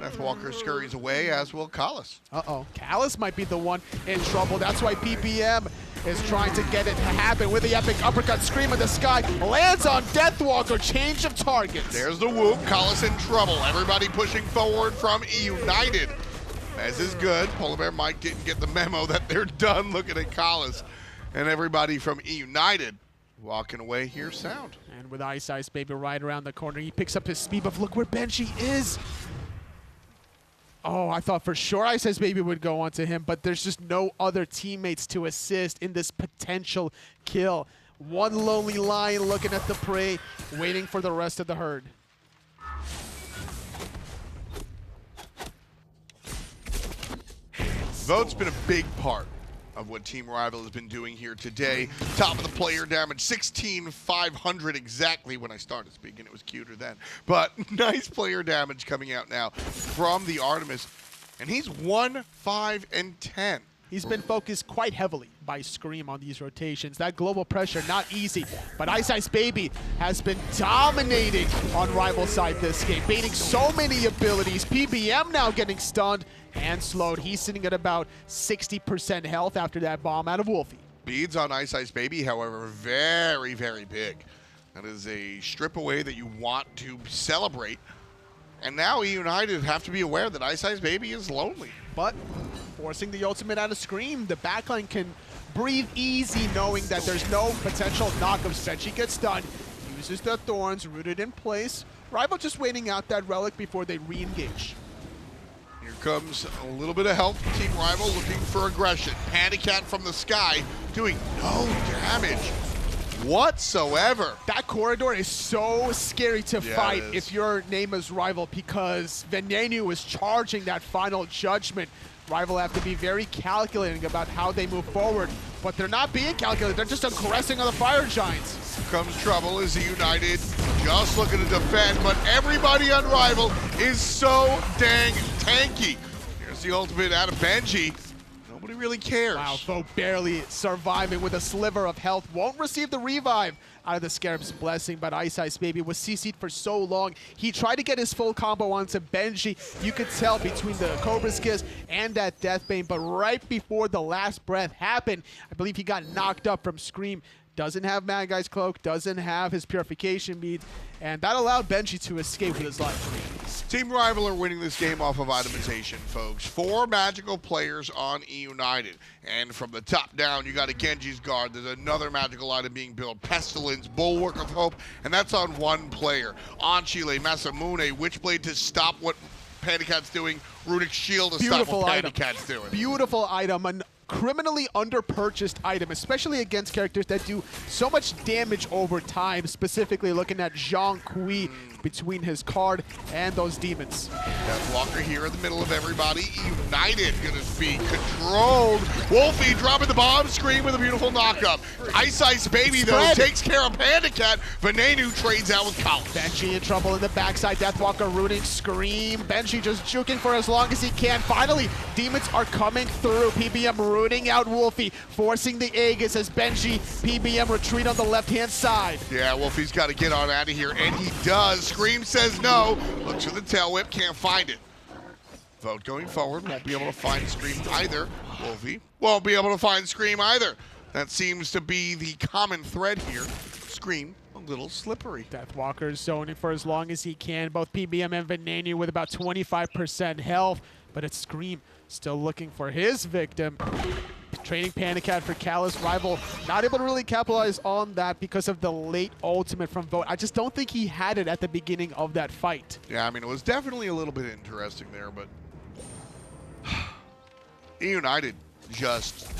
Deathwalker scurries away, as will Kalis. Uh-oh, Kalis might be the one in trouble. That's why PBM is trying to get it to happen with the epic uppercut. Scream in the sky, lands on Deathwalker, change of targets. There's the whoop, Kalis in trouble. Everybody pushing forward from eUnited. As is good, PolarBearMike didn't get the memo that they're done looking at Kalis. And everybody from eUnited walking away here sound. And with iceicebaby right around the corner, he picks up his speed, but look where Benji is. Oh, I thought for sure iceicebaby would go onto him, but there's just no other teammates to assist in this potential kill. One lonely lion looking at the prey, waiting for the rest of the herd. Vote's been a big part of what Team Rival has been doing here today. Top of the player damage, 16,500 exactly when I started speaking. It was cuter then. But nice player damage coming out now from the Artemis. And he's 1, 5, and 10. He's been focused quite heavily by Scream on these rotations. That global pressure, not easy. But iceicebaby has been dominating on Rival side this game, baiting so many abilities. PBM now getting stunned and slowed. He's sitting at about 60% health after that bomb out of Wlfy. Beads on iceicebaby, however, very, very big. That is a strip away that you want to celebrate. And now eUnited have to be aware that iceicebaby is lonely. But forcing the ultimate out of Scream, the backline can breathe easy knowing that there's no potential knockups. Benji gets stunned, uses the thorns, rooted in place. Rival just waiting out that relic before they re-engage. Here comes a little bit of help. Team Rival looking for aggression. PandaCat from the sky doing no damage whatsoever. That corridor is so scary to fight if your name is Rival, because Venenu is charging that final judgment. Rival have to be very calculating about how they move forward, but they're not being calculated. They're just aggressing on the Fire Giants. Here comes trouble as eUnited just looking to defend, but everybody on Rival is so dang tanky. Here's the ultimate out of Benji. Nobody really cares. Wow, Vote barely surviving with a sliver of health. Won't receive the revive out of the Scarab's blessing, but iceicebaby was CC'd for so long. He tried to get his full combo onto Benji. You could tell between the Cobra's Kiss and that Deathbane, but right before the last breath happened, I believe he got knocked up from Scream. Doesn't have Mad Guy's Cloak, doesn't have his Purification Beads, and that allowed Benji to escape with his life. Team Rival are winning this game off of itemization, folks. 4 magical players on eUnited. And from the top down, you got a Genji's Guard. There's another magical item being built. Pestilence, Bulwark of Hope, and that's on 1 player. Anchile, Masamune, Witchblade to stop what PandaCat's doing. Runic Shield to stop what PandaCat's doing. Beautiful item. An criminally underpurchased item, especially against characters that do so much damage over time, specifically looking at Zhong between his card and those demons. Deathwalker here in the middle of everybody. eUnited gonna be controlled. Wlfy dropping the bomb, Scream with a beautiful knockup. iceicebaby though takes care of PandaCat. Venenu trades out with Collins. Benji in trouble in the backside. Deathwalker rooting Scream. Benji just juking for as long as he can. Finally, demons are coming through. PBM rooting out Wlfy, forcing the Aegis as Benji, PBM retreat on the left-hand side. Yeah, Wlfy's got to get on out of here, and he does. Scream says no. Looks for the tail whip, can't find it. Vote going forward, won't be able to find Scream either. Wlfy won't be able to find Scream either. That seems to be the common thread here. Scream a little slippery. Deathwalker zoning for as long as he can. Both PBM and Venenu with about 25% health, but it's Scream still looking for his victim. Trading PandaCat for Callous. Rival not able to really capitalize on that because of the late ultimate from Vote. I just don't think he had it at the beginning of that fight. Yeah, I mean, it was definitely a little bit interesting there, but eUnited just...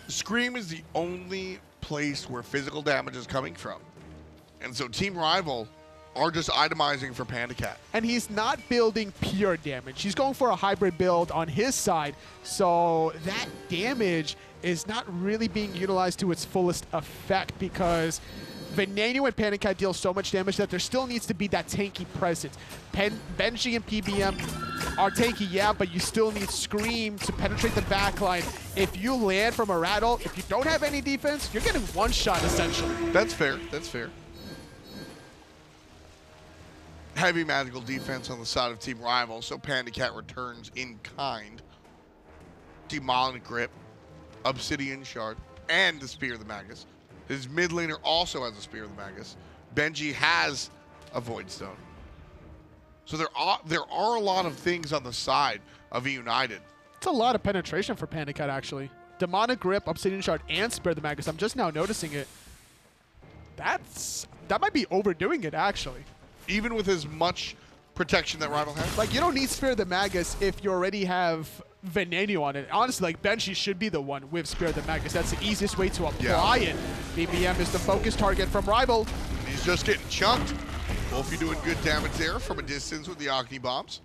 Scream is the only place where physical damage is coming from. And so Team Rival are just itemizing for PandaCat. And he's not building pure damage. He's going for a hybrid build on his side, so that damage is not really being utilized to its fullest effect because Venenu and PandaCat deal so much damage that there still needs to be that tanky presence. Benji and PBM are tanky, yeah, but you still need Scream to penetrate the backline. If you land from a rattle, if you don't have any defense, you're getting one shot essentially. That's fair, that's fair. Heavy magical defense on the side of Team Rival, so PandaCat returns in kind. Demonic Grip, Obsidian Shard, and the Spear of the Magus. His mid laner also has a Spear of the Magus. Benji has a Void Stone. So there are a lot of things on the side of eUnited. It's a lot of penetration for PandaCat actually. Demonic Grip, Obsidian Shard, and Spear of the Magus. I'm just now noticing it. That might be overdoing it actually. Even with as much protection that Rival has? Like, you don't need Spear of the Magus if you already have Venenu on it. Honestly, like, Benji should be the one with Spear of the Magus. That's the easiest way to apply it. BBM is the focus target from Rival. He's just getting chunked. Wlfy doing good damage there from a distance with the Agni bombs.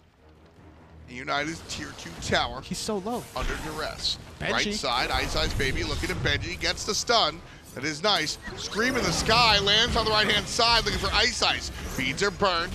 eUnited's tier 2 tower. He's so low. Under duress. Benji. Right side, iceicebaby looking at Benji. Gets the stun. That is nice. Scream in the sky, lands on the right-hand side, looking for Ice Ice. Feeds are burned.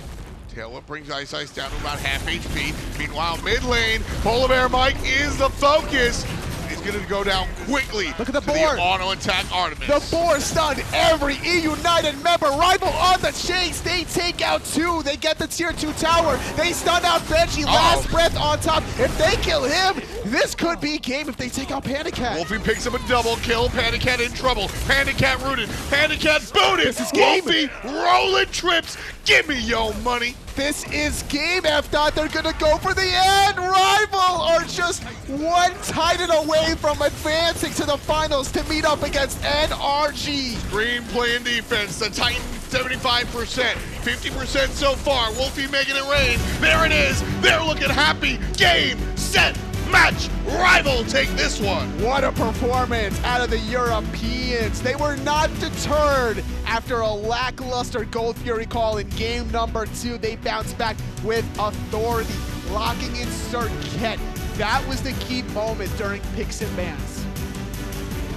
Tail whip brings Ice Ice down to about half HP. Meanwhile, mid lane, PolarBearMike is the focus. He's going to go down quickly. Look at the board. The auto attack Artemis. The board stunned every eUnited member. Rival on the chase. They take out 2. They get the tier 2 tower. They stun out Benji. Last breath on top. If they kill him, this could be game if they take out PandaCat. Wlfy picks up a double kill. PandaCat in trouble. PandaCat rooted. PandaCat booted. This is game. Wlfy rolling trips. Give me your money. This is game. F thought they're gonna go for the end. Rival are just one Titan away from advancing to the finals to meet up against NRG. Scream playing defense. The Titan 75%, 50% so far. Wlfy making it rain. There it is. They're looking happy. Game, set, match. Rival take this one. What a performance out of the Europeans. They were not deterred after a lackluster Gold Fury call in game number 2. They bounced back with authority, locking in Serqet. That was the key moment during picks and bans.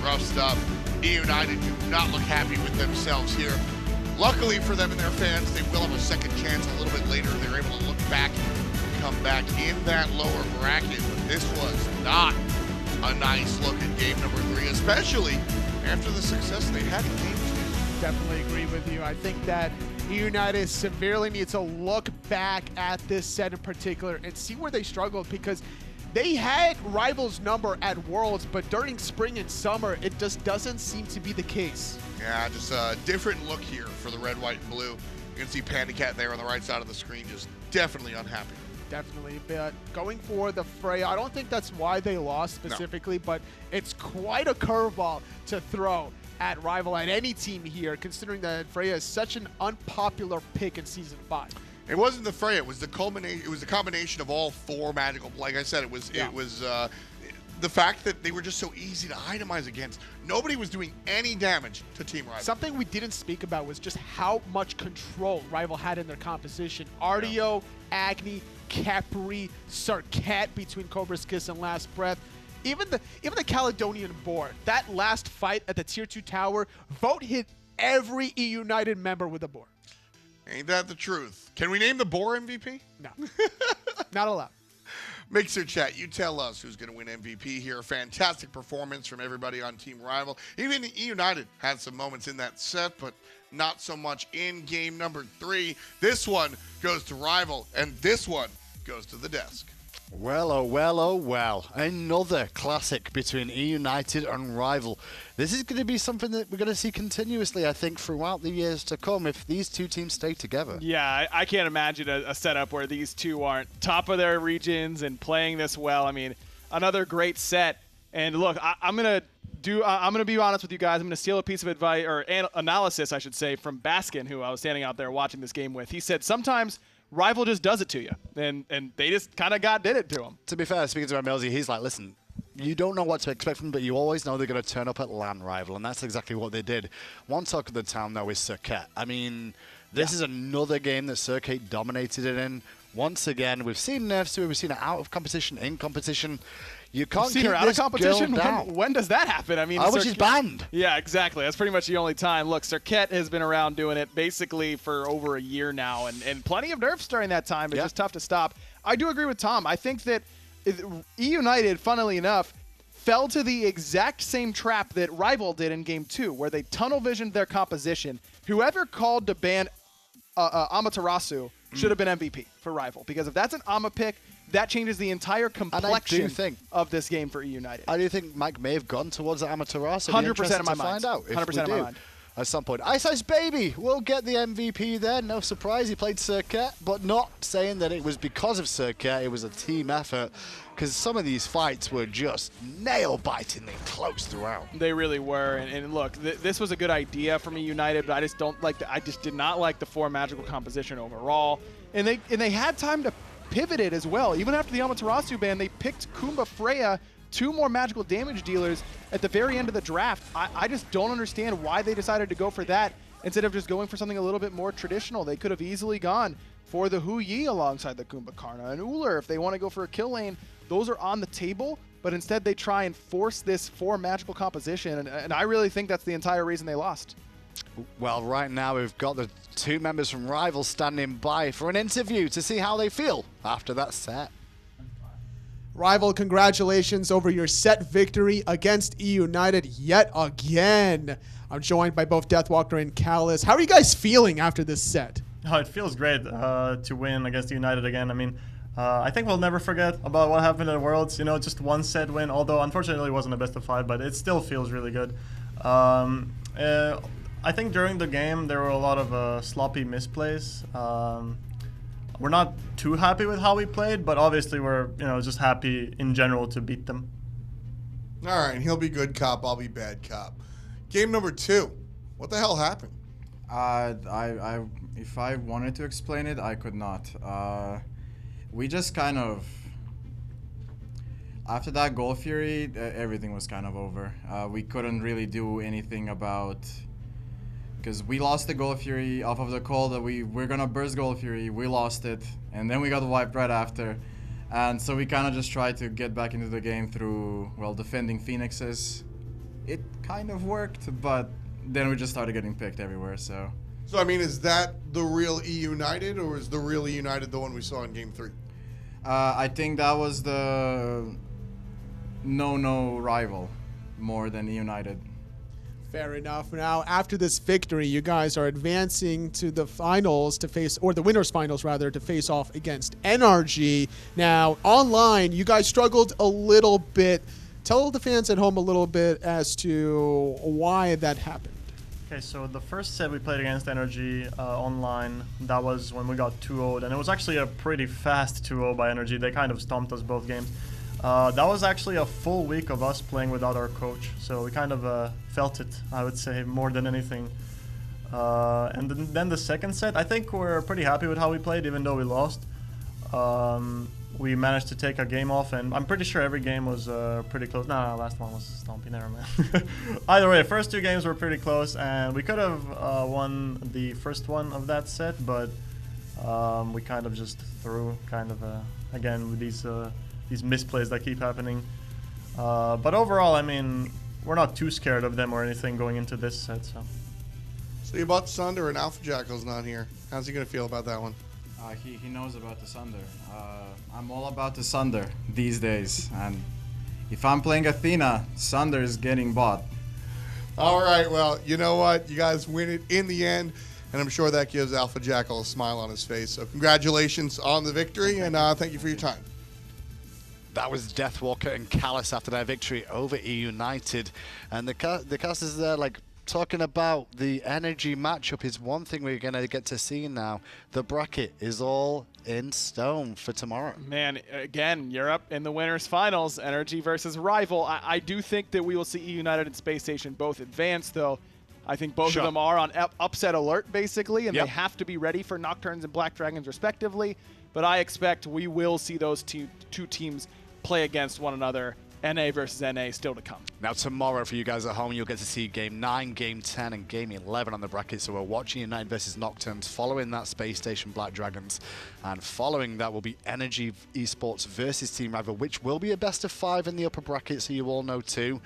Rough stuff. eUnited do not look happy with themselves here. Luckily for them and their fans, they will have a second chance a little bit later. They're able to look back, come back in that lower bracket. But this was not a nice look at game number 3, especially after the success they had in game 2. Definitely agree with you. I think that eUnited severely needs to look back at this set in particular and see where they struggled, because they had Rival's number at Worlds, but during spring and summer, it just doesn't seem to be the case. Yeah, just a different look here for the red, white, and blue. You can see PandaCat there on the right side of the screen, just definitely unhappy. Definitely, but going for the Freya, I don't think that's why they lost specifically, but it's quite a curveball to throw at Rival and any team here, considering that Freya is such an unpopular pick in Season 5. It wasn't the Freya, it was the culmination. It was the combination of all 4 magical. Like I said, it was the fact that they were just so easy to itemize against. Nobody was doing any damage to Team Rival. Something we didn't speak about was just how much control Rival had in their composition. Artio, Agni, Khepri, Serqet between Cobra's Kiss and Last Breath. Even the Caledonian board, that last fight at the Tier 2 tower, Vote hit every eUnited member with a boar. Ain't that the truth? Can we name the boar MVP? No. Not allowed. Mixer chat, you tell us who's going to win MVP here. Fantastic performance from everybody on Team Rival. Even eUnited had some moments in that set, but not so much in game number 3. This one goes to Rival, and this one goes to the desk. Well, oh well, oh well. Another classic between eUnited and Rival. This is going to be something that we're going to see continuously, I think, throughout the years to come if these two teams stay together. Yeah, I can't imagine a setup where these two aren't top of their regions and playing this well. I mean, another great set. And look, I'm going to be honest with you guys. I'm going to steal a piece of advice, or analysis, I should say, from Baskin, who I was standing out there watching this game with. He said sometimes Rival just does it to you, and they just kind of did it to him. To be fair, speaking to Milsey, he's like, listen, you don't know what to expect from them, but you always know they're going to turn up at LAN Rival, and that's exactly what they did. One talk of the town, though, is Serqet. I mean, this is another game that Serqet dominated it in. Once again, we've seen nerfs to it. We've seen it out of competition, in competition. You can't keep her out of competition. Down. When does that happen? I mean, she's banned. Yeah, exactly. That's pretty much the only time. Look, Serqet has been around doing it basically for over a year now, and plenty of nerfs during that time. It's just tough to stop. I do agree with Tom. I think that eUnited, funnily enough, fell to the exact same trap that Rival did in Game 2, where they tunnel visioned their composition. Whoever called to ban Amaterasu should have been MVP for Rival, because if that's an Ama pick, that changes the entire complexion of this game for eUnited. I do think Mike may have gone towards the Amaterasu. 100% in my mind. Find out 100% in my mind. At some point. iceicebaby will get the MVP there. No surprise, he played Serqet, but not saying that it was because of Serqet. It was a team effort, because some of these fights were just nail-bitingly close throughout. They really were. And look, this was a good idea from eUnited, but I just did not like the 4 magical composition overall. And they had time to pivot it as well. Even after the Amaterasu ban, they picked Freya, 2 more magical damage dealers at the very end of the draft. I just don't understand why they decided to go for that instead of just going for something a little bit more traditional. They could have easily gone for the Hu Yi alongside the Kumbhakarna and Uller if they want to go for a kill lane. Those are on the table, but instead they try and force this 4 magical composition, and I really think that's the entire reason they lost. Well, right now we've got the 2 members from Rival standing by for an interview to see how they feel after that set. Rival, congratulations over your set victory against eUnited yet again. I'm joined by both Deathwalker and Callus. How are you guys feeling after this set? Oh, it feels great to win against eUnited again. I mean, I think we'll never forget about what happened at Worlds. You know, just 1 set win, although unfortunately it wasn't a best of 5, but it still feels really good. I think during the game there were a lot of sloppy misplays. We're not too happy with how we played, but obviously we're just happy in general to beat them. All right, he'll be good cop, I'll be bad cop. Game number 2. What the hell happened? If I wanted to explain it, I could not. We just kind of, after that Goal Fury, everything was kind of over. We couldn't really do anything about, because we lost the Goal Fury off of the call that we're gonna burst Goal Fury. We lost it, and then we got wiped right after. And so we kind of just tried to get back into the game through, well, defending Phoenixes. It kind of worked, but then we just started getting picked everywhere, so. So, I mean, is that the real eUnited, or is the real eUnited the one we saw in Game 3? I think that was the no Rival more than eUnited. Fair enough. Now, after this victory, you guys are advancing to the finals to face, or the winners finals rather, to face off against NRG. Now, online, you guys struggled a little bit. Tell the fans at home a little bit as to why that happened. Okay, so the first set we played against NRG online, that was when we got 2-0'd, and it was actually a pretty fast 2-0 by NRG. They kind of stomped us both games. That was actually a full week of us playing without our coach, so we kind of felt it, I would say, more than anything. And then the second set, I think we're pretty happy with how we played, even though we lost. we managed to take a game off, and I'm pretty sure every game was pretty close. No, last one was Stompy, never mind. Either way, first 2 games were pretty close, and we could have won the first one of that set, but we kind of just threw, again, with these misplays that keep happening. But overall, I mean, we're not too scared of them or anything going into this set. So you bought the Sunder and Alpha Jackal's not here. How's he going to feel about that one? He knows about the Sunder. I'm all about the Sunder these days, and if I'm playing Athena, Sunder is getting bought. All right, well, you know what? You guys win it in the end, and I'm sure that gives Alpha Jackal a smile on his face. So congratulations on the victory, and thank you for your time. That was Deathwalker and Callus after their victory over eUnited. And the casters there, like, talking about the energy matchup is one thing we're going to get to see now. The bracket is all in stone for tomorrow. Man, again, Europe in the winners finals, Energy versus Rival. I do think that we will see eUnited and Space Station both advance, though. I think both of them are on upset alert, basically, and they have to be ready for Nocturnes and Black Dragons, respectively. But I expect we will see those two teams play against one another. NA versus NA still to come. Now tomorrow for you guys at home, you'll get to see Game 9, Game 10, and Game 11 on the bracket. So we're watching United versus Nocturnes, following that Space Station Black Dragons, and following that will be Energy Esports versus Team Rival, which will be a best of 5 in the upper bracket, so you all know too.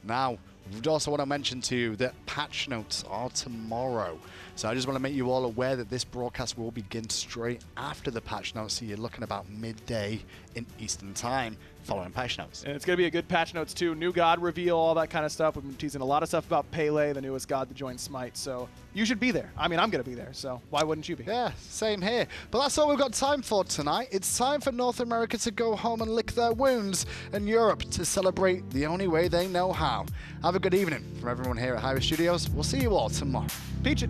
Now, we also want to mention to you that patch notes are tomorrow. So I just want to make you all aware that this broadcast will begin straight after the patch notes. So you're looking about midday in Eastern time following patch notes. And it's going to be a good patch notes too. New god reveal, all that kind of stuff. We've been teasing a lot of stuff about Pele, the newest god to join Smite. So you should be there. I mean, I'm going to be there. So why wouldn't you be? Yeah, same here. But that's all we've got time for tonight. It's time for North America to go home and lick their wounds, and Europe to celebrate the only way they know how. Have a good evening from everyone here at hi-rez Studios. We'll see you all tomorrow. Peach it.